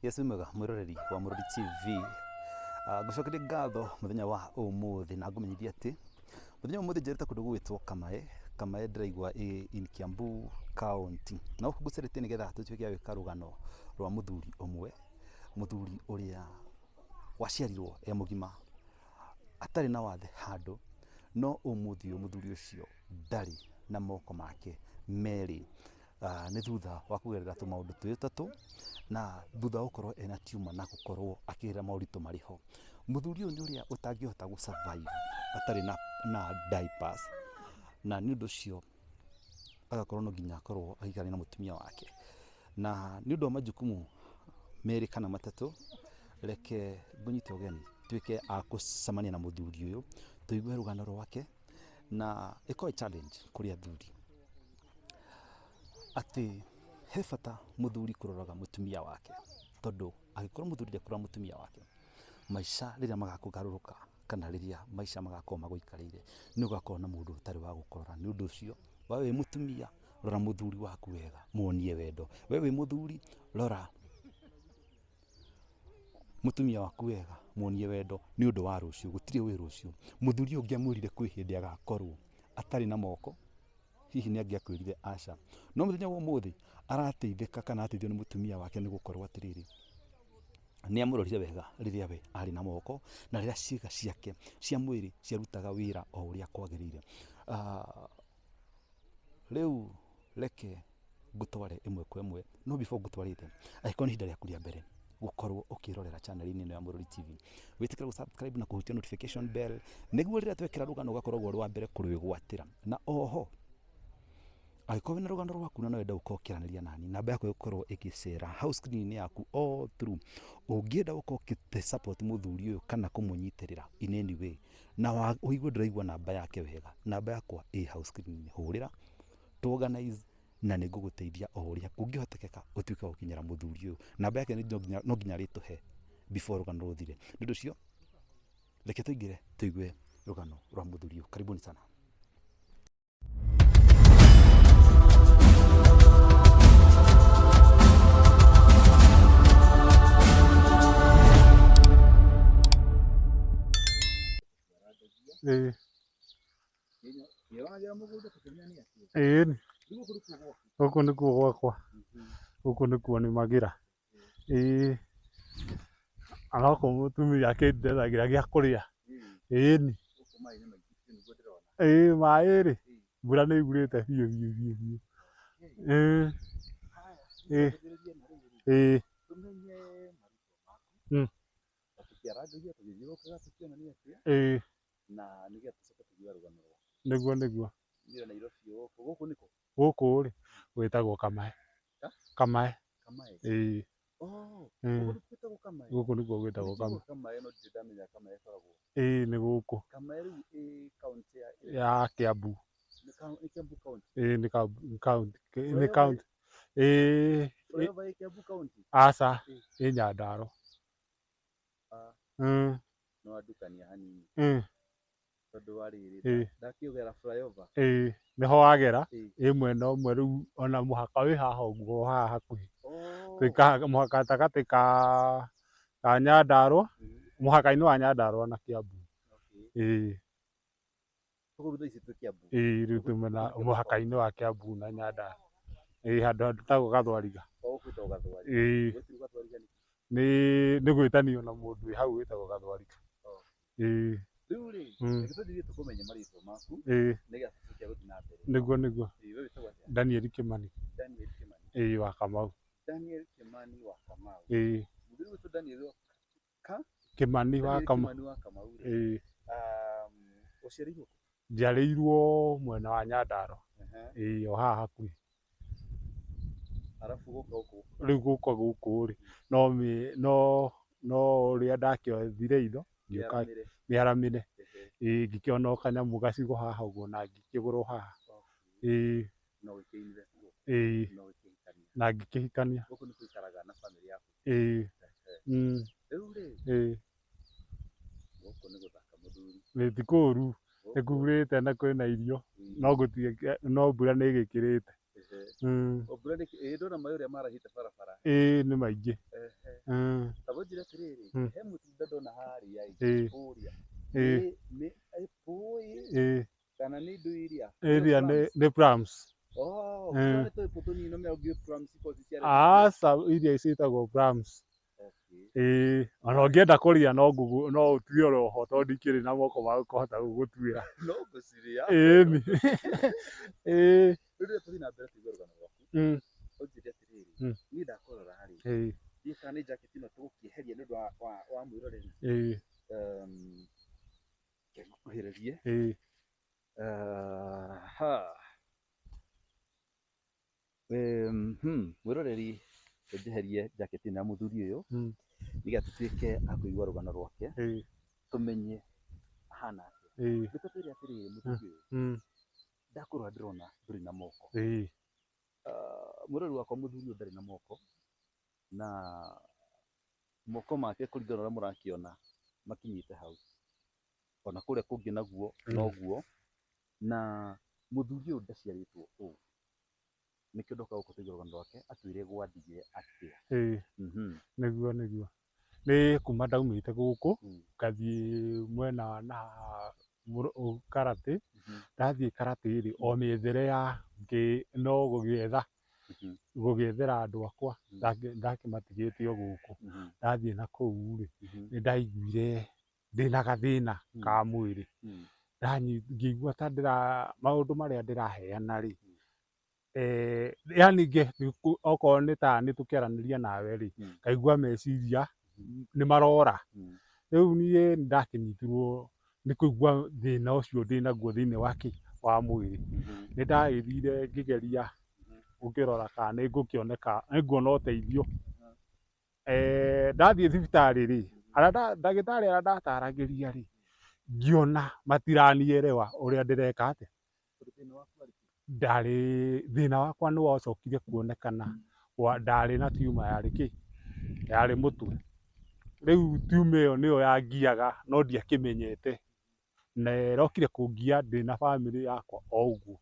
Yesu mwega mwiroreri wa Mũrori TV. Ngucokeria ngatho muthenya wa umuthi na ngumenyithia ati muthenya umuthi njerete kundu gwitwo Kamae. Kamae ndiraigua in Kiambu County. Na uku ngucerete nigetha tutuike gwika rugano rwa muthuri umwe, muthuri uria waciarirwo e mugima atari na wathe handu, no umuthi muthuri ucio ndari na moko make meri. Ni thutha wa kugerera tumaundu tutatu na thutha gukorwo ena tiuma na gukorwo akirira mauritu mariho. Muthuri uyu ni uria utangihota gu survive atari na diapers, na ni undu ucio agakorwo no nginya akorwo agikara na mutumia wake, na ni undu wa majukumu meri kana matatu. Reke ngunyite ugeni tuike a kucemania na muthuri uyu tuigue rugano rwake na iko challenge kuri athuri ati he bata muthuri kuroraga mutumia wake, tondu agikorwo muthuri ndekurora mutumia wake, maica riria magakugaruruka kana riria maica magakorwo maguikarire ni ugakorwo na mundu utari wa gukorora. Ni undu ucio we mutumia rora muthuri waku wega, muonie wendo. We muthuri rora mutumia waku wega, muonie wendo, ni undu wa rucio gutire wi rucio. Muthuri ungiamwirire kwi hindi agakorwo atari na moko, hihi ni angiakwirire aca, no muthenya wa umuthi arateithika kana ateithio ni mutumia wake ni gukorwo atiriri ni amurorire wega riria we ari na moko na riria ciiga ciake cia mwiri ciarutaga wira o uria kwagirire. Riu reke ngutware imwe kwa imwe, no before ngutwarite agikorwo ni hinda riaku ria mbere gukorwo ukirorera channel ini ya Mũrori TV, witikira subscribe na kuhutia notification bell niguo riria twekira rugano ugakorwo rwa mbere kurwigwatira. Na oho agikorwo na rugano rwaku na wenda gukorwo ukiraniria nani, namba yako gukorwo ikicera house screen yaku all through. Ungienda gukorwo ukite support muthuri uyu kana kumunyitirira in any way na uigwe ndiraigua namba yake wega, namba yakwa i house screen, hurira to organize na niguguteithia o uria kungihotekeka utuike gukinyira muthuri uyu. Namba yake no nginya rituhe before rugano ruthire. Ndu ucio reke tuingire tuigue rugano rwa muthuri uyu. Karibuni sana. Guku nikuo gwakwa, guku nikuo ni magira. Arako mutumia akindethagira gia kuria. Ni mai ri mbura ni igurite biu biu. Na nigia tucoke tugiwa rugano niguo ngira Nairobi guku niko guku ri gwitagwo Kamae. Kamae guku nikuo gwitagwo Kamae. No ndamenya Kamae koragwo ni guku Kamae riu county ya Kiambu. Ni Kiambu county. Ni county Forever Kiambu county. Aca ni Nyandarua. No adukania hanini tondu wariri ndakiugera flyover niho wagera mwena umwe. Riu ona muhaka wi haha uguo haha hakuhi twika muhaka gatagati ka Nyandarua, muhaka-ini wa Nyandarua na Kiambu. Riu tumena muhaka-ini wa Kiambu na Nyandarua handu hetagwo Gathwariga. Ni gwitanio na mundu wi hau witagwo Gathwariga. Riu ri tuthithie tukumenye maritwa maku nigetha tucoke guthii na mbere. Niguo we witagwo atia? Daniel Kimani. Daniel Kimani wa Kamau. Daniel Kimani wa Kamau. Muthuri witwa Daniel Kimani wa Kamau. Uciarirwo njiarĩirwo mwena wa Nyandarua. O haha hakuhi. Arafu guku riu guku ri no uria ndakiothire itho ngioka Miaramire ngikiona kanyamu gacigo haha uguo na ngikigurwo haha. No wikeinire na ngikihikania. Guku ni kuikaraga na family yaku. Riu ri guku ni guthaka muthuri. Ni tikuru nikurite na kwina irio no gutie no mbura ni igikirite. Mbura ni ndona maĩ uria marahite barabara. Ni maingi. tabonjira atiriri he mutunda ndona haria uria ni ipui kana ni indo iria nĩ plums. Ukiona to ipoto nino me ogio plums iko ciciare Aca iria ciĩtagwo plums. Ona ũngĩenda kũrĩa no ũtue oro ho tondũ ndikĩrĩ na moko ma kũhota gũgũtuĩra. no ngũciria Ĩni. Rĩrĩa tũthiĩ na mbere kũigua rũgano rwaku ũnjĩre atiriri niĩ ndakũrora harĩ ndiĩ kana nĩ jacket ĩno tũgũkĩeheria nĩ ũndũ wa mwĩroreri ngũkuhĩrĩrie mwĩroreri njeherie jacket ĩno ya mũthuri ũyũ nĩgetha tũtuĩke a kũigua rũgano rwake tũmenye ahana atĩa. Nĩtũtwĩre atĩrĩrĩ mũthuri ũyũ ndakũrora ndĩrona ndũrĩ na moko. Mwĩroreri wakwa mũthuri ũyũ ndarĩ na moko na moko make kũringana na ũrĩa mũrakĩona makinyĩte hau, ona kũrĩa kũngĩ naguo noguo, na mũthuri ũyũ ndaciarĩtwo ũũ. Nĩkĩo ndoka gũkũ tũigue rũgano rwake atwĩre gwandigire atĩa. Nĩguo nĩ kuma ndaumĩte gũkũ ngathiĩ mwena wa na Karatĩ. Ndathiĩ Karatĩ rĩ o mĩethere ya no gũgĩethera andũ akwa ndakĩmatigĩte o gũkũ. Ndathiĩ na kũu rĩ nĩ ndaiguire ndĩna gathĩna ka mwĩrĩ, ngĩigua ta maũndũ marĩa ndĩraheana rĩ yani okorwo nĩ ta nĩ tũkĩaranĩria nawe rĩ ngaigua meciria nĩ marora. Rĩu niĩ nĩ ndakĩnyitirwo nĩ kũigua thĩna ũcio ndĩnaguo thĩinĩ wa mwĩrĩ. Nĩ ndagĩthire ngĩgeria gũkĩrora kana nĩ nguona ũteithio. Ndathiĩ thibitarĩ rĩ ndagĩtarĩ arĩa ndataragĩria rĩ ngĩona matiranielewa ũrĩa ndĩreka atĩa. Thĩna wakwa nĩ wacokire kuonekana ndarĩ na tumor yarĩ mũtwe. Rĩu tumor ĩyo nĩyo yangiaga no ndiakĩmenyete na ĩrokire kũngia ndĩ na bamĩrĩ yakwa o ũguo.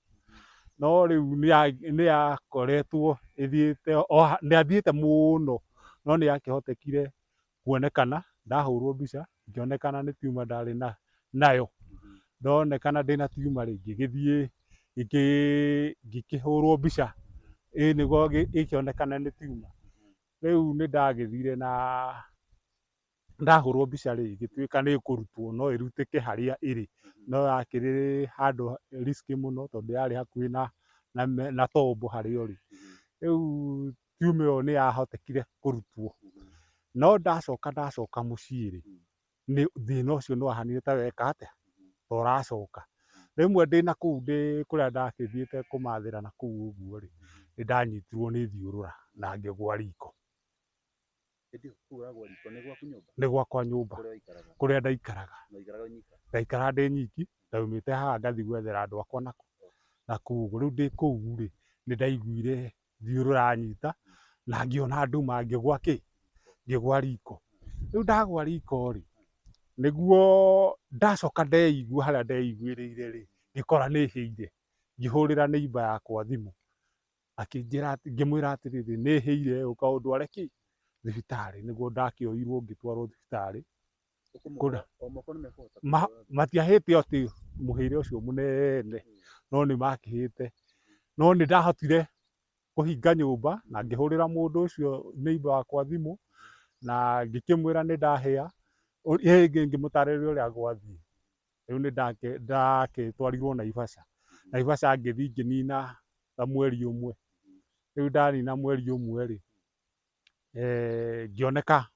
No rĩu nĩ yakoretwo ĩthiĩte mũno no nĩ yakĩhotekire kuonekana. Ndahũrwo mbica ngĩonekana nĩ tumor ndarĩ nayo. Ndonekana ndĩna tumor rĩ ngĩgĩthiĩ ngĩkĩhũrwo mbica nĩguo ĩkĩonekane nĩ tumor. Rĩu nĩ ndagĩthire na ndahũrwo mbica rĩ ĩgĩtuĩka nĩ ĩkũrutwo no ĩrutĩke harĩa ĩrĩ, no yakĩrĩ handũ risky mũno tondũ yarĩ hakuhĩ na tombo harĩa ũrĩ. Rĩu tumor ĩyo nĩ yahotekire kũrutwo no ndacoka mũciĩ rĩ thĩna ũcio nĩ wahanire ta weka atĩa ta ũracoka. Rĩmwe ndĩ na kũu kũrĩa ndakĩthiĩte kũmathĩra na kũu ũguo rĩ nĩ ndanyitirwo nĩ thiũrũra na ngĩgwa riko. Nĩ gwakwa nyũmba kũrĩa ndaikaraga. Ndaikaraga ndĩ nyiki ndaumĩte haha ngathiĩ gwethera andũ akwa na kũu ũguo. Rĩu ndĩ kũu rĩ nĩ ndaiguire thiũrũra yanyita na ngĩona nduma ngĩgwa riko. Rĩu ndagwa riko rĩ nĩguo ndacoka ndeigua harĩa ndeiguĩrĩire rĩ ngĩkora nĩ hĩire. Ngĩhũrĩra neighbor yakwa thimũ ngĩmwĩra atĩrĩrĩ nĩ hĩire ũka ũndware thibitarĩ. Nĩguo ndakĩoirwo ngĩtwarwo thibitarĩ. Matiahĩte atĩ mũhĩre ũcio mũnene no nĩ makĩhĩte no nĩ ndahotire kũhinga nyũmba na ngĩhũrĩra mũndũ ũcio neighbor wakwa thimũ na ngĩkĩmwĩra nĩ ndahĩa. Rĩngĩ ngĩmũtarĩria ũrĩa gwathiĩ. Rĩu nĩ ndagĩtwarirwo Naivasha. Naivasha ngĩthiĩ ngĩnina ta mweri ũmwe. Rĩu ndanina mweri ũmwe rĩ ngĩoneka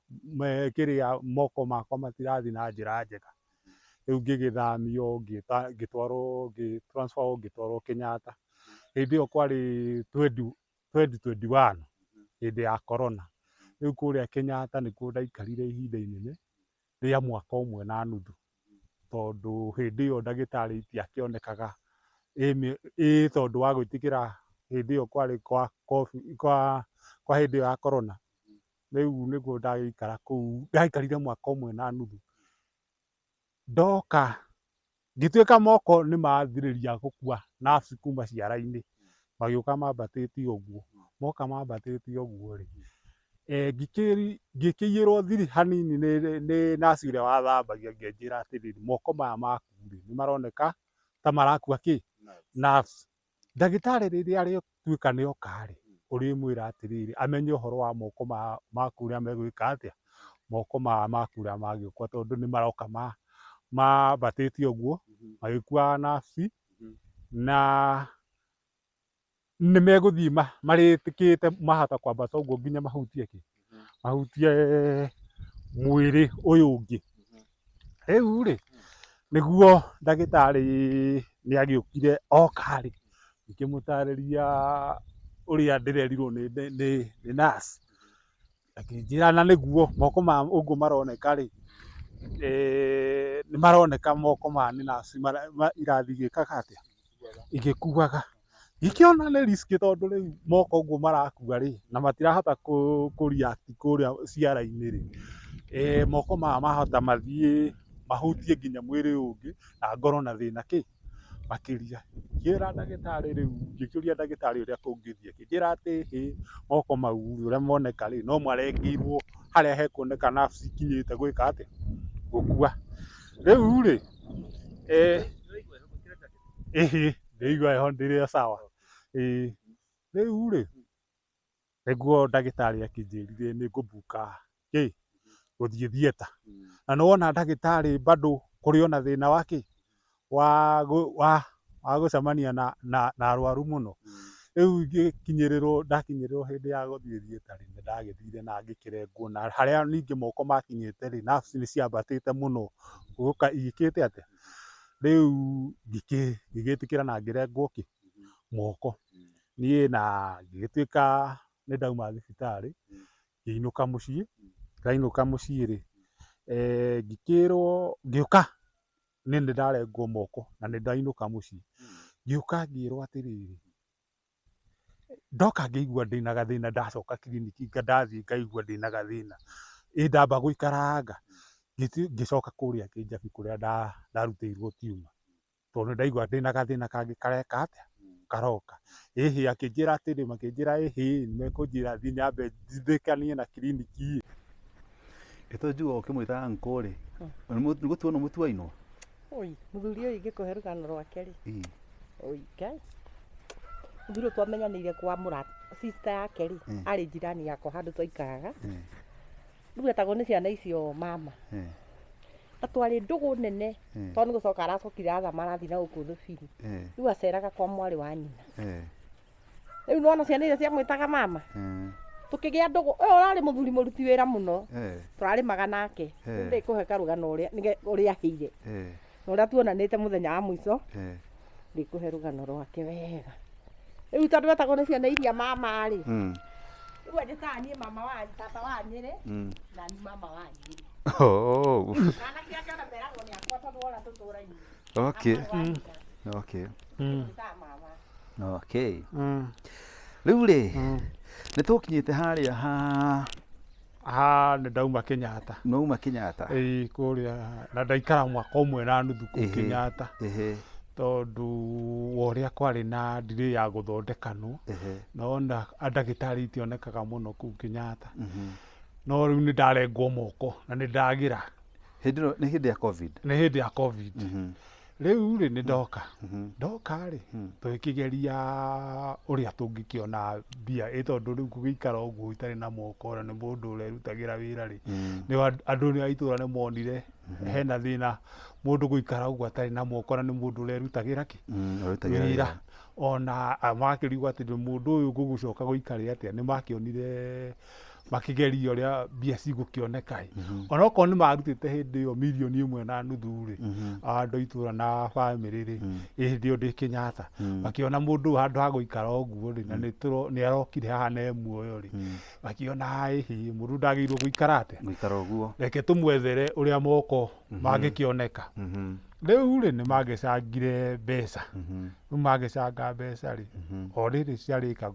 moko makwa matirathiĩ na njĩra njega. Rĩu ngĩgĩthamio ngĩtransferwo ngĩtwarwo Kenyatta. Hĩndĩ ĩyo kwarĩ 2021 hĩndĩ ya corona. Rĩu kũrĩa Kenyatta nĩkuo ndaikarire ihinda inene rĩa mwaka ũmwe na nuthu tondũ hĩndĩ ĩyo ndagĩtarĩ itiakĩonekaga tondũ wa gwĩtĩkĩra hĩndĩ ĩyo kwarĩ kwa hĩndĩ ĩyo ya corona. Rĩu nĩguo ndagĩikara kũu ndaikarire mwaka ũmwe na nuthu. Ndoka ngĩtuĩka moko nĩ mathirĩria gũkua nerves kuma ciara-inĩ magĩũka mambatĩtie ũguo. Moka mambatĩtie ũguo rĩ ngĩkĩiyĩrwo thiri hanini nĩ naci ũrĩa wathambagia ngĩnjĩra atĩrĩrĩ moko maya maku rĩ nĩ maroneka ta marakua kĩ nerves. Ndagĩtarĩ rĩrĩa arĩtuĩka nĩ oka rĩ ũrĩmwĩra atĩrĩrĩ amenye ũhoro wa moko maku ũrĩa megwĩka atĩa, moko maya maku ũrĩa magĩũkwo tondũ nĩ maroka mambatĩte ũguo magĩkuaga nerves na nĩ megũthiĩ marĩtĩkĩte mahota kwambata ũguo nginya mahutie kĩ, mahutie mwĩrĩ ũyũ ũngĩ. Rĩu rĩ nĩguo ndagĩtarĩ nĩ agĩũkire oka rĩ ngĩmũtarĩria ũrĩa ndĩrerirwo nĩ nurse akĩnjĩra na nĩguo moko maya ũguo maroneka rĩ nĩ maroneka moko maya nĩ nurse irathiĩ igĩkaga atĩa, igĩkuaga. Ngĩkĩona nĩ risk tondũ rĩu moko ũguo marakua rĩ na matirahota kũ react kũrĩa ciara-inĩ rĩ, moko maya mahota mathiĩ mahutie nginya mwĩrĩ ũyũ ũngĩ na ngorwo na thĩna kĩ makĩria. Ngĩra ndagĩtarĩ rĩu ngĩkĩũria ndagĩtarĩ ũrĩa kũngĩthiĩ akĩnjĩra atĩ hĩ moko mau ũrĩa moneka rĩ no marengĩirwo harĩa hekuoneka nerves ikinyĩte gwĩka atĩa, gũkua. Rĩu rĩ ndĩraigua heho ndĩrĩ sawa. Rĩu rĩ nĩguo ndagĩtarĩ akĩnjĩrire nĩ ngũbuka kĩ gũthiĩ theatre na nĩ wona ndagĩtarĩ bado kũrĩ ona thĩna wa kĩ wa gũcemania na arwaru mũno. Rĩu ndakinyĩrĩrwo hĩndĩ ya gũthiĩ theatre nĩ ndagĩthire na ngĩkĩrengwo na harĩa ningĩ moko makinyĩte rĩ nerves nĩ ciambatĩte mũno gũka igĩkĩte atĩa. Rĩu ngĩgĩtĩkĩra na ngĩrengwo kĩ moko niĩ na ngĩgĩtuĩka nĩ ndauma thibitarĩ ngĩinũka mũciĩ. Ndainũka mũciĩ rĩ ngĩkĩrwo ngĩũka nĩ ndarengwo moko na nĩ ndainũka mũciĩ. Ngĩũka ngĩrwo atĩrĩrĩ ndoka ngĩigua ndĩna gathĩna ndacoka kiriniki ndathiĩ ngaigua ndĩna gathĩna ndamba gũikaranga ngĩcoka kũrĩa Kĩjabi kũrĩa ndarutĩirwo tiuma tondũ nĩ ndaigua ndĩna gathĩna kangĩ kareka atĩa karoka. Akĩnjĩra atĩrĩ makĩnjĩra nĩ mekũnjĩra thiĩ nyambe njithĩkanie na kiriniki. Ĩto njiguaga ũkĩmwĩta uncle rĩ nĩ gũtuona mũtuainwo. Mũthuri ũyũ ingĩkũhe rũgano rwake rĩ Ngai mũthuri ũyũ twamenyanĩire kwa mũrata sister yake rĩ arĩ njirani yakwa handũ twaikaraga. Rĩu etagwo nĩ ciana icio mama na twarĩ ndũgũ nene tondũ nĩ gũcoka aracokire athama arathiĩ na gũkũ thũbiri. Rĩu aceraga kwa mwarĩ wa nyina. Rĩu nĩwona ciana iria ciamwĩtaga mama tũkĩgĩa ndũgũ. Ũyũ ũrarĩ mũthuri mũruti wĩra mũno tũrarĩmaga nake. Ndĩkũhe karũgano ũrĩa ahĩire na ũrĩa tuonanĩte mũthenya wa mũico ndĩkũhe rũgano rwake wega. Rĩu tondũ etagwo nĩ ciana iria mama rĩ rĩu anjĩtaga niĩ mama wa tata wa Nyĩrĩ na ni mama wa Nyĩrĩ. Anake ake ona meragwo nĩ akwa tondũ wona tũtũrainĩ. Rĩu rĩ nĩ tũkinyĩte harĩa nĩ ndauma Kenyatta. Nĩwauma Kenyatta? Kũrĩa na ndaikara mwaka ũmwe na nuthu kũu Kenyatta tondũ wa ũrĩa kwarĩ na delay ya gũthondekanwo na wona ndagĩtarĩ itionekaga mũno kũu Kenyatta. No rĩu nĩ ndarengwo moko na nĩ ndagĩra. Nĩ hĩndĩ ya COVID? Nĩ hĩndĩ ya COVID. Rĩu rĩ nĩ ndoka rĩ tũgĩkĩgeria ũrĩa tũngĩkĩona mbia tondũ rĩu gũgĩikara ũguo itarĩ na moko na nĩ mũndũ ũrerutagĩra wĩra rĩ andũ a itũũra nĩ monire hena thĩna mũndũ gũikara ũguo atarĩ na moko na nĩ mũndũ ũrerutagĩra kĩ wĩra. Ona makĩrigwo atĩ mũndũ ũyũ gũgũcoka gũikarĩ atĩa nĩ makĩonire makĩgeria ũrĩa mbia cigũkĩoneka. Onokorwo nĩ marutĩte hĩndĩ ĩyo mirioni 1.5 rĩ andũ a itũũra na bamĩrĩ rĩ hĩndĩ ĩyo ndĩ Kenyatta makĩona mũndũ ũyũ handũ ha gũikara ũguo rĩ na nĩ arokire haha na muoyo rĩ makĩona mũndũ ndagĩrĩirwo gũikara atĩa, reke tũmwethere ũrĩa moko mangĩkĩoneka. Rĩu rĩ nĩ magĩcangire mbeca. Rĩu magĩcanga mbeca rĩ o rĩrĩ ciarĩka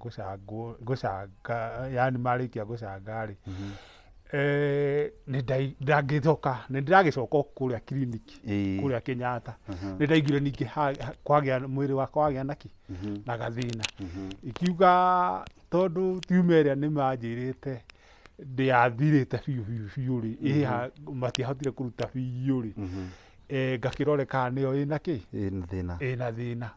gũcanga yani marĩkia gũcanga rĩ nĩ ndĩragĩcoka kũrĩa kiriniki kũrĩa Kenyatta. Nĩ ndaiguire ningĩ mwĩrĩ wakwa wagĩa na gathĩna. Ikiuga tondũ tiuma ĩrĩa nĩ manjĩrĩte ndĩathirĩte biũ rĩ ĩha matiahotire kũruta biũ rĩ ngakĩrore kana nĩyo ĩna kĩ ĩna thĩna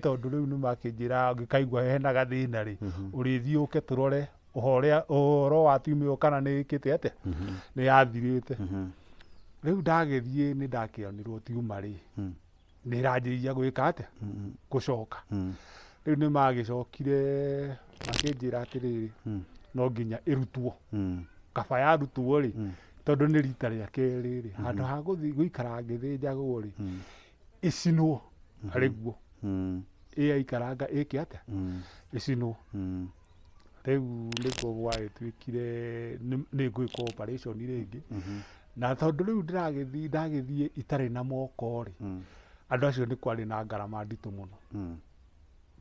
tondũ rĩu nĩmakĩnjĩra ngĩkaigua hena gathĩna rĩ ũrĩthiĩ ũke tũrore ũhoro wa timu ĩyo kana nĩ ĩkĩte atĩa nĩ yathirĩte rĩu ndagĩthiĩ nĩ ndakĩonirwo tiuma rĩ nĩ ĩranjĩrĩria gwĩka atĩa gũcoka rĩu nĩ magĩcokire makĩnjĩra atĩrĩrĩ no nginya ĩrutwo kaba yarutwo rĩ tondũ nĩ rita rĩa kerĩ rĩ handũ ha gũthiĩ gũikara ngĩthĩnjagwo rĩ ĩcinwo arĩ guo ĩyaikaranga ĩke atĩa ĩcinwo rĩu nĩkuo gwagĩtuĩkire nĩ ngwĩka operation rĩngĩ na tondũ rĩu ndagĩthiĩ itarĩ na moko rĩ andũ acio nĩ kwarĩ na ngarama nditũ mũno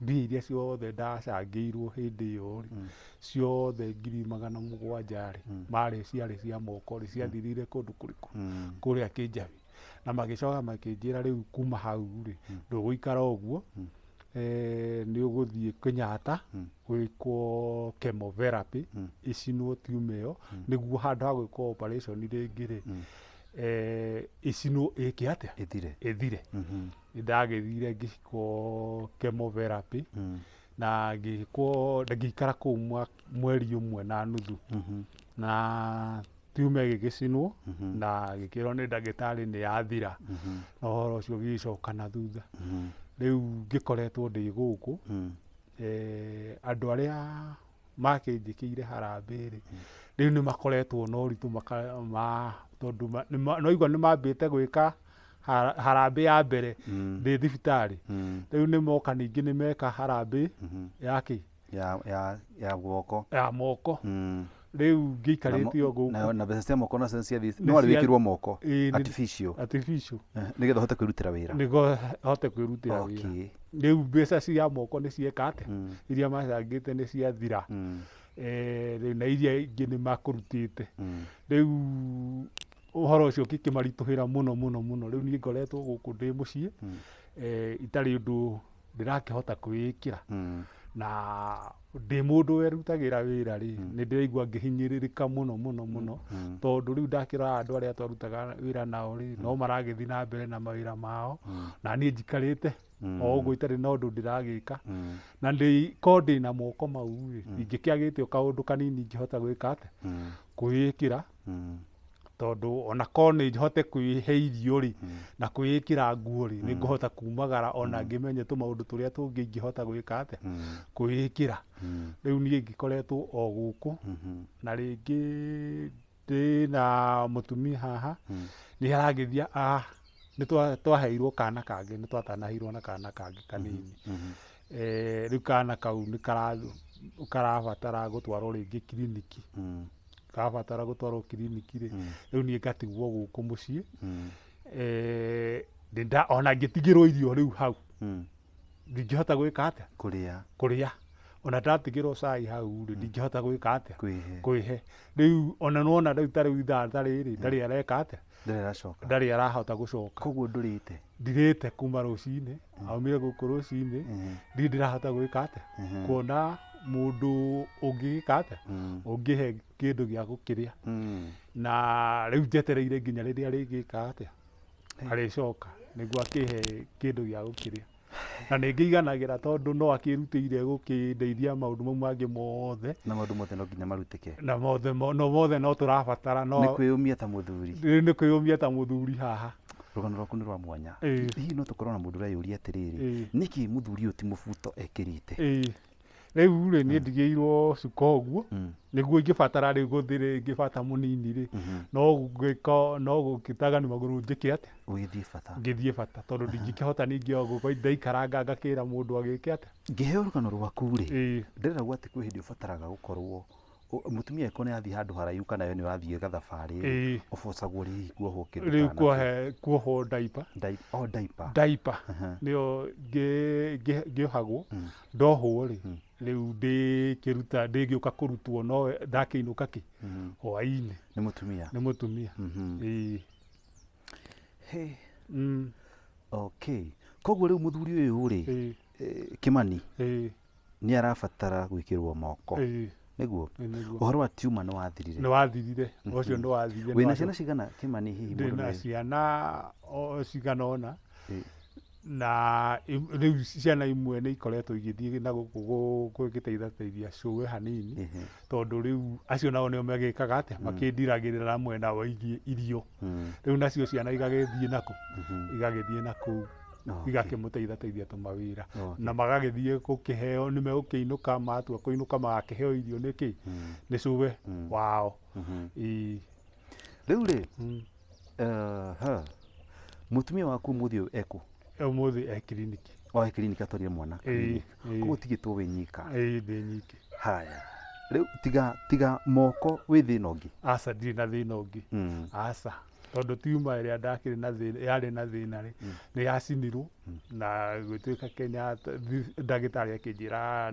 mbia iria ciothe ndacangĩirwo hĩndĩ ĩyo rĩ ciothe 700,000 rĩ ciarĩ cia moko rĩ ciathirire kũndũ kũrĩkũ kũrĩa Kĩnjabi na magĩcoka makĩnjĩra rĩu kuma hau rĩ ndũgũikara ũguo nĩ ũgũthiĩ Kenyatta gwĩkwo chemotherapy ĩcinwo tiuma ĩyo nĩguo handũ ha gwĩkwo operation rĩngĩ rĩ ĩcinwo ĩke atĩa ĩthire nĩndagĩthire ngĩkwo chemotherapy na ngĩikara kũu mweri ũmwe na nuthu na tiuma ĩgĩgĩcinwo na gĩkĩrwo nĩ ndagĩtarĩ nĩ yathira na ũhoro ũcio ũgĩcoka na thutha rĩu ngĩkoretwo ndĩ gũkũ andũ arĩa makĩnjĩkĩire harambĩ rĩ rĩu nĩ makoretwo na ũritũ tondũ noigua nĩ mambĩte gwĩka harambĩ ya mbere ndĩ thibitarĩ rĩu nĩ moka ningĩ nĩ meka harambĩ yakĩ ya moko rĩu ngĩikarĩte o gũkũ na mbeca cia moko nacio no warĩ wĩkĩrwo moko artificial nĩgetha ũhote kwĩrutĩra wĩra nĩguo hote kwĩrutĩra wĩra rĩu mbeca cia moko nĩ cieka atĩa iria macangĩte nĩ ciathira na iria ingĩ nĩ makũrutĩte rĩu ũhoro ũcio ũkĩmaritũhĩra mũno rĩu niĩ ngoretwo gũkũ ndĩ mũciĩ itarĩ ũndũ ndĩrakĩhota kwĩĩkĩra na ndĩ mũndũ werutagĩra wĩra rĩ nĩ ndĩraigua ngĩhinyĩrĩrĩka mũno tondũ rĩu ndakĩrora andũ arĩa twarutaga wĩra nao rĩ no maragĩthiĩ na mbere na mawĩra mao na niĩ njikarĩte o ũguo itarĩ na ũndũ ndĩragĩka na korwo ndĩ na moko mau rĩ ingĩkĩagĩte kaũndũ kanini ingĩhota gwĩka atĩa kwĩĩkĩra tondũ ona korwo nĩ hote kwĩhe irio rĩ na kwĩĩkĩra nguo rĩ nĩ ngũhota kumagara ona ngĩmenye tũmaũndũ tũrĩa tũngĩ ingĩhota gwĩka atĩa kwĩĩkĩra rĩu niĩ ngĩkoretwo o gũkũ na rĩngĩ ndĩ na mũtumia haha nĩ aragĩthia nĩ twaheirwo kana kangĩ nĩ twatanaheirwo na kana kangĩ kanini rĩu kana kau nĩ karabatara gũtwarwo rĩngĩ kiriniki kabatara gũtwarwo kiriniki rĩ rĩu niĩ ngatigwo gũkũ mũciĩ ona ngĩtigĩrwo irio rĩu hau ndingĩhota gwĩka atĩa kũrĩa ona ndatigĩrwo cai hau rĩ ndingĩhota gwĩka atĩa kwĩhe rĩu ona nona rĩu tarĩu ithaa ta rĩrĩ ndarĩ areka atĩa ndarĩ arahota gũcoka koguo ndũrĩte ndirĩte kuma rũcinĩ aumire gũkũ rũcinĩ ndirĩ ndĩrahota gwĩka atĩa kuona mũndũ ũngĩgĩka atĩa ũngĩhe kĩndũ gĩa gũkĩrĩa na rĩu njetereire nginya rĩrĩa rĩgĩka atĩa arĩcoka nĩguo akĩhe kĩndũ gĩa gũkĩrĩa na nĩ ngĩiganagĩra tondũ no akĩrutĩire gũkĩndeithia maũndũ mau mangĩ mothe na maũndũ mothe no nginya marutĩke na mothe no tũrabatara nĩ kwĩyũmia ta mũthuri nĩ kwĩyũmia ta mũthuri haha rũgano rwaku nĩ rwa mwanya hihi no tũkorwo na mũndũ ũreyũria atĩrĩrĩ nĩkĩ mũthuri ũyũ ti mũbuto ekĩrĩte rĩu rĩ nĩ ndigĩirwo cuka ũguo nĩguo ingĩbatara rĩu gũthĩ ingĩbata mũnini rĩ no gũkĩtagani magũrũ njĩke atĩa ngĩthiĩ bata tondũ ndingĩkĩhota ningĩ o gũkũ ndaikaranga ngakĩra mũndũ agĩke atĩa ngĩheo rũgano rwaku rĩ ndĩrera gwatĩ kwĩ hĩndĩ ũbataraga gũkorwo mũtumia eko nĩ athiĩ handũ haraihu kana we nĩ wathiĩ gathabarĩ ũbocagwo rĩ kuohwo kĩndũ rĩu kuohwo ndaipa nĩyo ngĩohagwo ndohwo rĩ rĩu ndĩgĩũka kũrutwo no ndakĩinũka hwaĩ-inĩ nĩ mũtumia koguo rĩu mũthuri ũyũ rĩ Kĩmani nĩ arabatara gwĩkĩrwo moko niguo uhoro wa tumor nĩ wathirire nĩ wathirire ũcio nĩ wathirire wĩna ciana cigana Kĩmani hihi mũndũ ndĩna ciana cigana ũna Ĩ. na rĩu ciana imwe nĩ ikoretwo igĩthiĩ na gũkũ gũgĩteithateithia cũwe hanini tondũ rĩu acio nao nĩo magĩkaga atĩa makĩndiragĩrĩra mwena wa irio rĩu nacio ciana igagĩthiĩ nakũu igakĩmũteithateithia tũmawĩra na magagĩthiĩ gũkĩheo nĩ megũkĩinũka matua kũinũka magakĩheo irio nĩkĩ nĩ cũwe wao rĩu rĩ mũtumia waku ũmũthĩ ũyũ ekũ ũmũthĩ kiriniki oe kiriniki atwarire mwana koguo tigĩtwo wĩ nyika ndĩ nyiki haya rĩu tiga moko wĩ thĩna ũngĩ aca ndirĩ na thĩna ũngĩ aca tondũ tiuma ĩrĩa ndakĩrĩ na thĩna yarĩ na thĩna rĩ nĩ yacinirwo na gwĩtuĩka Kenya ndagĩtarĩ akĩnjĩra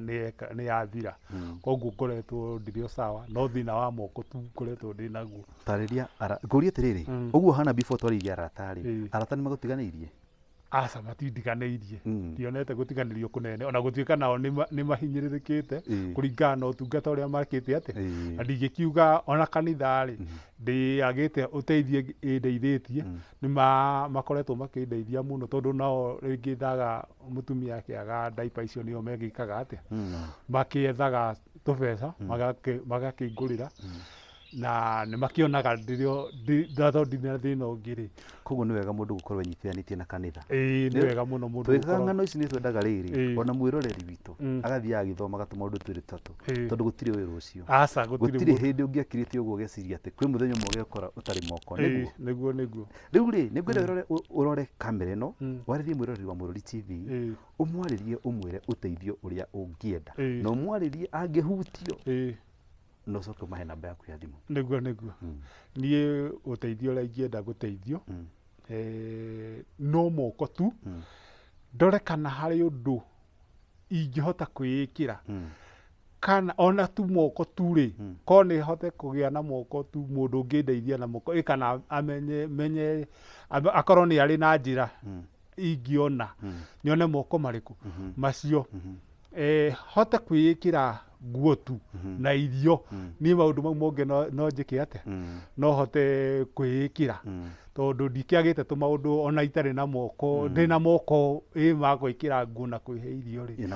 nĩ yathira koguo ngoretwo ndirĩ o sawa no thĩna wa moko tu ngoretwo ndĩ naguo tarĩria ngũrie atĩrĩrĩ ũguo hana before twarĩirie arata rĩ arata nĩ magũtiganĩirie aca matindiganĩirie ndionete gũtiganĩrio kũnene ona gũtuĩka nao nĩ mahinyĩrĩrĩkĩte kũringana na ũtungata ũrĩa makĩte atĩ na ndingĩkiuga ona kanitha rĩ ndĩagĩte ũteithio ĩndeithĩtie nĩ makoretwo makĩndeithia mũno tondũ nao rĩngĩ ndaga mũtumia akĩaga ndaipa icio nĩo megĩkaga atĩa makĩethaga tũbeca magakĩngũrĩra na nĩ makĩonaga ndĩrĩ thĩna ũngĩ rĩ koguo nĩ wega mũndũ gũkorwo enyitithanĩtie na kanitha nĩ wega mũno mũndũ twĩkaga ng'ano ici nĩ twendaga rĩrĩ ona mwĩroreri witũ agathiĩ agĩthoma agatũma ũndũ twĩrĩ tatũ tondũ gũtirĩ wĩra ũcio gũtirĩ hĩndĩ ũngĩakirĩte ũguo ũgeciria atĩ kwĩ mũthenya ũmwe ũgekora ũtarĩ moko nĩguo rĩu rĩ nĩ ngwenda ũrore kamera ĩno warĩrie mwĩroreri wa Mũrori TV ũmwarĩrie ũmwĩre ũteithio ũrĩa ũngĩenda na ũmwarĩrie angĩhutio no coke mahe namba yaku ya thimũ nĩguo niĩ ũteithio ũrĩa ingĩenda gũteithio no moko tu ndore kana harĩ ũndũ ingĩhota kwĩĩkĩra kana ona tu moko tu rĩ ko nĩ hote kũgĩa na moko tu mũndũ ũngĩndeithia na moko kana menye akorwo nĩ arĩ na njĩra ingĩona nyone moko marĩkũ macio hote kwĩĩkĩra nguo tu na irio niĩ maũndũ mau mongĩ no njĩke atĩa no hote kwĩĩkĩra tondũ ndikĩagĩte tũmaũndũ ona itarĩ na moko ndĩna moko ma gwĩkĩra nguo na kwĩhe irio rĩ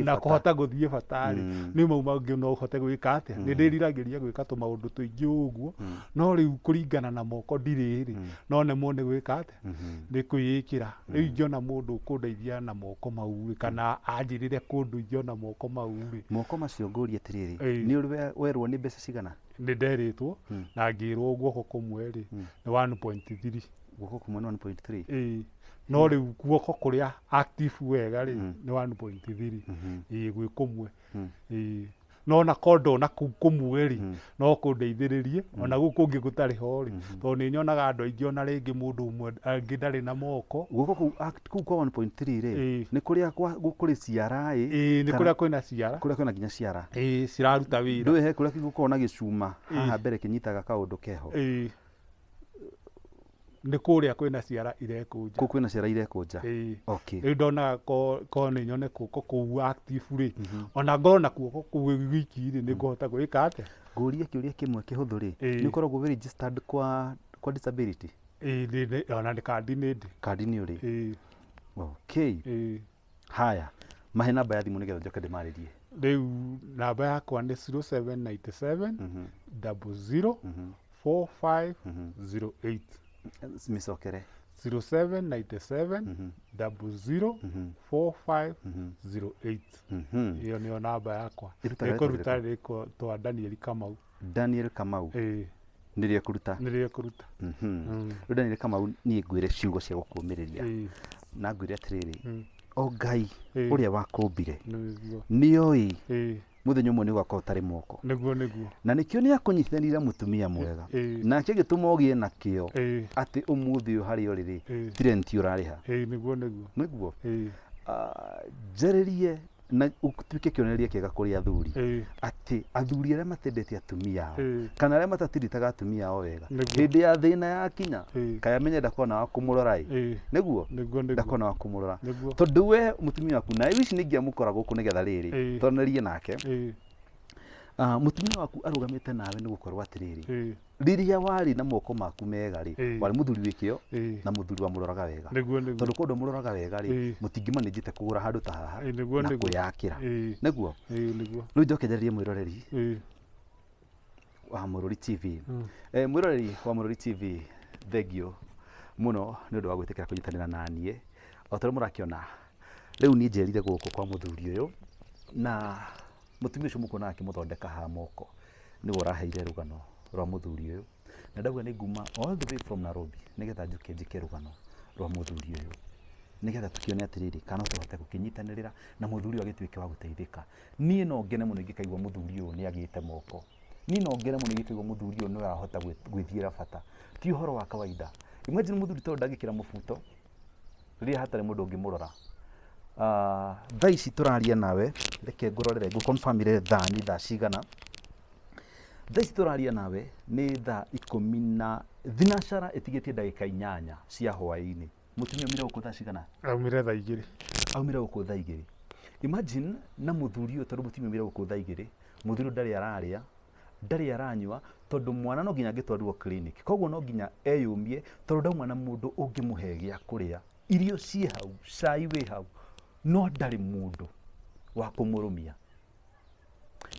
na kũhota gũthiĩ bata rĩ nĩ mau mangĩ no hote gwĩka atĩa nĩ ndĩriragĩria gwĩka tũmaũndũ tũingĩ ũguo no rĩu kũringana na moko ndirĩ rĩ no nemwo nĩ gwĩka atĩa nĩ kwĩĩkĩra rĩu ingĩona mũndũ ũkũndeithia na moko mau kana anjĩrĩre kũndũ ingĩona moko mau rĩ moko macio ngũrie atĩrĩrĩ nĩ ũrĩ werwo nĩ mbeca cigana nĩ nderĩtwo na ngĩrwo guoko kũmwe rĩ nĩ 1.3 guoko kũmwe nĩ 1.3 no rĩu guoko kũrĩa active wega rĩ nĩ 1.3 gwĩ kũmwe no na kondo na kũu kũmwe rĩ no kũndeithĩrĩrie ona gũkũ kũngĩ gũtarĩ ho rĩ tondũ nĩ nyonaga andũ aingĩ ona rĩngĩ mũndũ ũmwe angĩ ndarĩ na moko guoko kũu kwa 1.3 rĩ nĩ kũrĩa kũrĩ ciara nĩ kũrĩa kwĩna ciara kũrĩa kwĩna nginya ciara ciraruta wĩra ndũĩ he kũrĩa gũkorwo na gĩcuma haha mbere kĩnyitaga kaũndũ keho nĩ kũrĩa kwĩna ciara irekũnja kũu kwĩna ciara irekũnja rĩu ndonaga ko nĩ nyone guoko kũu active rĩ ona ngorwo na guoko kũu wiki rĩ nĩ ngũhota gwĩka atĩa ngũrie kĩũria kĩmwe kĩhũthũ rĩ nĩ ũkoragwo registered kwa disability ona nĩ kandi-inĩ ndĩ kandi-inĩ ũrĩ haya mahe namba ya thimũ nĩgetha njoke ndĩmarĩrie rĩu namba yakwa nĩ 0797 00 4508 mĩcokere 0797 00 4508 ĩyo nĩyo namba yakwa ĩkũruta rĩtwa twa Daniel Kamau nĩrĩo kũruta rĩu Daniel Kamau niĩ ngwĩre ciugo cia gũkũũmĩrĩria na ngwĩre atĩrĩrĩ o Ngai ũrĩa wakũmbire nĩoĩ mũthenya ũmwe nĩ ũgakorwo ũtarĩ moko na nĩkĩo nĩ akũnyitithanĩria mũtumia mwega nake gĩtũma ũgĩe na kĩo atĩ ũmũthĩ ũyũ harĩa ũrĩ rĩ tirenti ũrarĩha nĩguo njarĩrie na ũtuĩke kĩonereria kĩega kũrĩ athuri atĩ athuri arĩa matendete atumia ao kana arĩa matatiritaga atumia ao wega hĩndĩ ya thĩna yakinya kaĩ amenye ndakona wa kũmũrora nĩguo ndakona wa kũmũrora tondũ we mũtumia waku nawe ici nĩ ingĩamũkora gũkũ nĩgetha rĩrĩ twaranĩrie nake mutumia waku arugamite nawe ni gukorwo atiriri riria wari na moko maku mega ri wari muthuri wikio na muthuri wa muroraga wega tondu kundu muroraga wega ri mutingimanijite kugura handu ta haha na kuyakira niguo riu njokererie mwiroreri wa Murori TV mwiroreri wa Murori TV thegio muno ni undu wa gwitikira kunyitanira nanie otore murakiona riu ni njerire guku kwa muthuri uyu na mutumia ucio mukuona akimuthondeka ha moko ni uraheire rugano rwa muthuri uyu na ndauga ni nguma all the way from Nairobi nigetha njuke njike rugano rwa muthuri uyu nigetha tukione atiriri kana tuhote gukinyitanirira na muthuri uyu agituike wa guteithika nie no ngene muno ingikaigwa muthuri uyu ni agite moko nie no ngene muno ingikaigwa muthuri uyu no arahota gwithiira bata ti uhoro wa kawaida imagine muthuri to ndagikira mubuto riria hatari mundu ungimurora thaa ici turaria nawe reke ngurorere ngu confirm ire thani thaa cigana thaa ici turaria nawe ni thaa 10 na thinacara itigitie ndagika 8 cia hwaini mutumia umire guku thaa cigana aumire thaa 2 aumire guku thaa 2 imagine na muthuri uyu tondu mutumia umire guku thaa 2 muthuri ndari araria ndari aranyua tondu mwana no nginya ngitwarirwo clinic koguo no nginya eyumie tondu ndauma na mundu ungimuhe gia kuria irio cie hau cai wi hau no ndari mundu wa kumurumia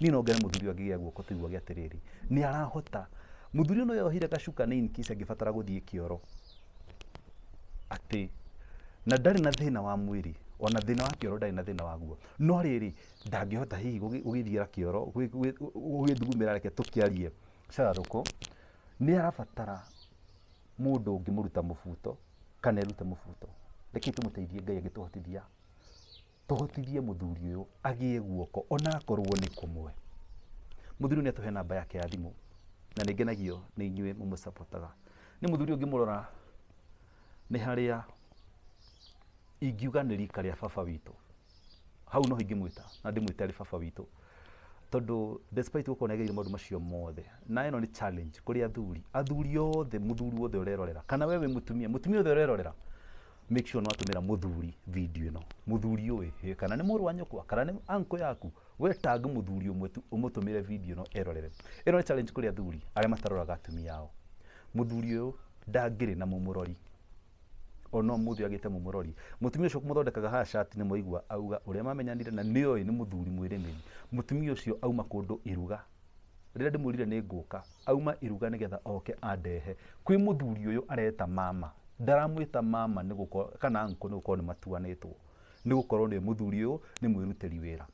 ni no ngere muthuri agigia guoko tuigwa giatiriri ni arahota muthuri no yohire gacuka nini kisa gifatara guthie kioro ati na ndari na thina wa mwiri ona thina wa kioro ndari na thina wa guo no riri ndangihota hihi gugithiira kioro gugithugumira reke tukiarie cararuko ni arafatara mundu ungimuruta mubuto kana erute mubuto reke tumuteithie Ngai agituhotithia tuhotithie muthuri uyu agie guoko ona akorwo ni kumwe muthuri ni atuhe namba yake ya thimu na ni ngenagio ni inyue mumusapotaga ni muthuri ungimurora ni haria ingiuga ni rika ria baba witu hau no ingimwita na ndimwita ri baba witu tondu despite uko negeire maundu macio mothe na ino ni challenge kuri athuri othe muthuri wothe urerorera kana wewe mutumia othe urerorera make sure no atumira muthuri video ino muthuri uyu kana ni muru wa nyokwa kana ni anko yaku we tag muthuri umwe tu umutumire video ino erorere ino ni challenge kuri athuri aria mataroraga atumia ao muthuri uyu ndangiri na mumurori ono muthuri agite mumurori mutumia ucio kumuthondekaga ha chat ni moigwa auga uria mamenyanire na ni oyi ni muthuri mwiremeri mutumia ucio auma kundu iruga rira ndimurire ni nguka auma iruga nigetha oke andehe kwi muthuri uyu areta mama ndaramwita mama ni guko kana anko ni guko ni matuanitwo ni gukorwo ni muthuri uyu ni mwiruteri wira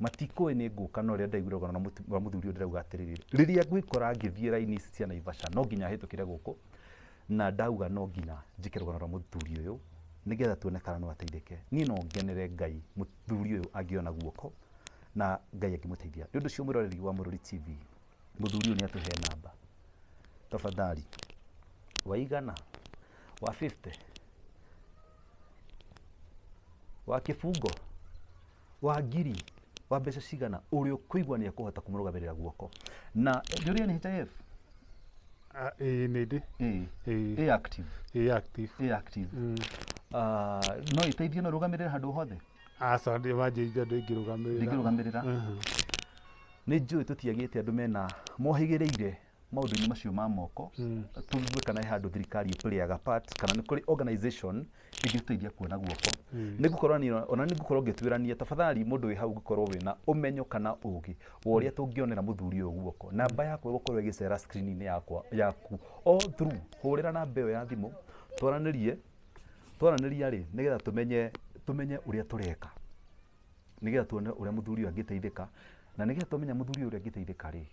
matiko ni nguka no ria ndaigurwa na muthuri uyu ndirauga atiriri riria gwikora ngithie raini ici cia Naivasha no nginya hitukire guku na ndauga no nginya njike rugano rwa muthuri uyu nigetha tuone kana no ateithike ni no ngenere Ngai muthuri uyu agiona guoko na Ngai akimuteithia ni undu cio mwiroreri wa Murori TV muthuri uyu ni atuhe namba tafadhali waigana wa 50 wa kifungo wa ngiri wa mbeca cigana uri ukuigwa ni akuhota kumurugamirira guoko na nduria ni HIF nidi active no iteithie no rugamirira handu hothe aca ndi manjija ndingirugamirira ni njui tutiagite andu mena mohigireire maundu-ini macio ma moko tuigue kana handu thirikari ipuriaga part kana ni kuri organization ingituithia kuona guoko ni gukorwo ni ona ni gukorwo ngitwirania tafadhali mundu wi hau gukorwo wina umenyo kana ugi uria tungionera muthuri uyu guoko namba yakwa gukorwo igicera screen-ini yaku all through hurira namba iyo ya thimu twaranirie ri nigetha tumenye uria tureka nigetha tuone uria muthuri uyu angiteithika na nigetha tumenya muthuri uyu angiteithika ri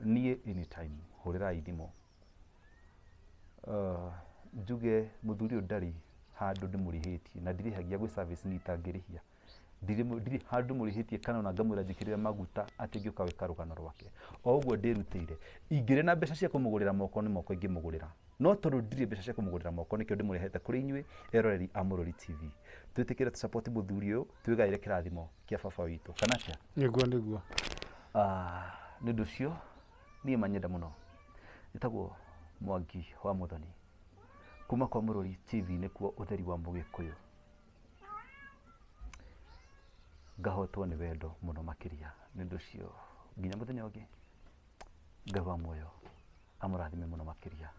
nie anytime hurira ithimo njuge muthuri uyu ndari handu ndimurihitie na ndirihagia gwi service ni tangirihia ndiri handu murihitie kana ona ngamwira njikirire maguta ati ngiuka wika rugano rwake o uguo ndirutire ingire na mbeca cia kumugurira moko ni moko ingimugurira no tondu ndiri mbeca cia kumugurira moko nikio ndimurehete kuri inyui eroreri a Murori TV twitikire tu support muthuri uyu twigaire kirathimo kia baba witu kana atia niguo ni nducio ni manyenda muno nitagwo Mwangi wa Muthoni kuma kwa Murori TV nikuo utheri wa Mugikuyu ngahotwo ni wendo muno makiria ni nducio nginya muthenya ungi Ngai wa muoyo amurathime muno makiria